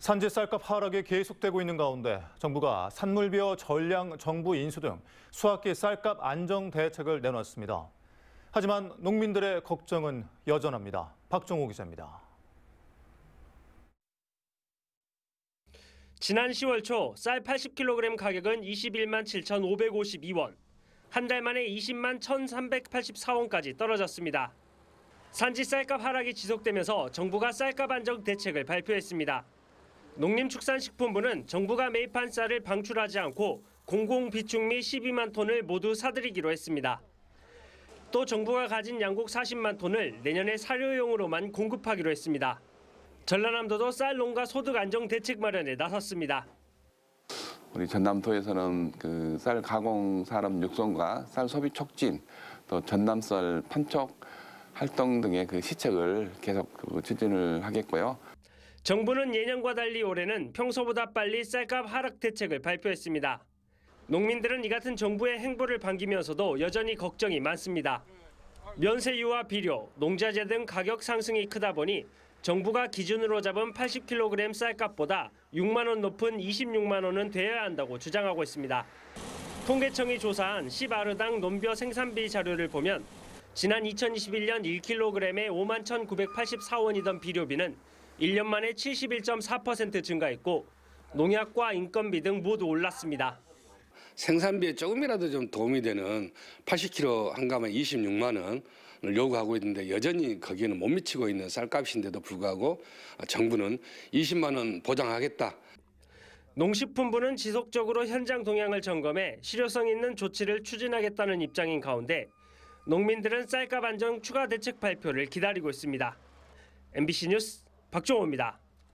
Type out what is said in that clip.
산지 쌀값 하락이 계속되고 있는 가운데 정부가 산물비어 전량 정부 인수 등 수학기 쌀값 안정 대책을 내놨습니다. 하지만 농민들의 걱정은 여전합니다. 박종호 기자입니다. 지난 10월 초 쌀 80kg 가격은 21만 7,552원, 한 달 만에 20만 1,384원까지 떨어졌습니다. 산지 쌀값 하락이 지속되면서 정부가 쌀값 안정 대책을 발표했습니다. 농림축산식품부는 정부가 매입한 쌀을 방출하지 않고 공공비축미 12만 톤을 모두 사들이기로 했습니다. 또 정부가 가진 양곡 40만 톤을 내년에 사료용으로만 공급하기로 했습니다. 전라남도도 쌀 농가 소득 안정 대책 마련에 나섰습니다. 우리 전남도에서는 쌀 가공 산업 육성과 쌀 소비 촉진, 또 전남쌀 판촉 활동 등의 시책을 계속 추진을 하겠고요. 정부는 예년과 달리 올해는 평소보다 빨리 쌀값 하락 대책을 발표했습니다. 농민들은 이 같은 정부의 행보를 반기면서도 여전히 걱정이 많습니다. 면세유와 비료, 농자재 등 가격 상승이 크다 보니 정부가 기준으로 잡은 80kg 쌀값보다 6만 원 높은 26만 원은 돼야 한다고 주장하고 있습니다. 통계청이 조사한 10아르당 논벼 생산비 자료를 보면 지난 2021년 1kg에 5만 1,984원이던 비료비는 1년 만에 71.4% 증가했고 농약과 인건비 등 모두 올랐습니다. 생산비에 조금이라도 좀 도움이 되는 80kg 한 가마에 26만 원을 요구하고 있는데 여전히 거기에는 못 미치고 있는 쌀값인데도 불구하고 정부는 20만 원 보장하겠다. 농식품부는 지속적으로 현장 동향을 점검해 실효성 있는 조치를 추진하겠다는 입장인 가운데 농민들은 쌀값 안정 추가 대책 발표를 기다리고 있습니다. MBC 뉴스 박종호입니다.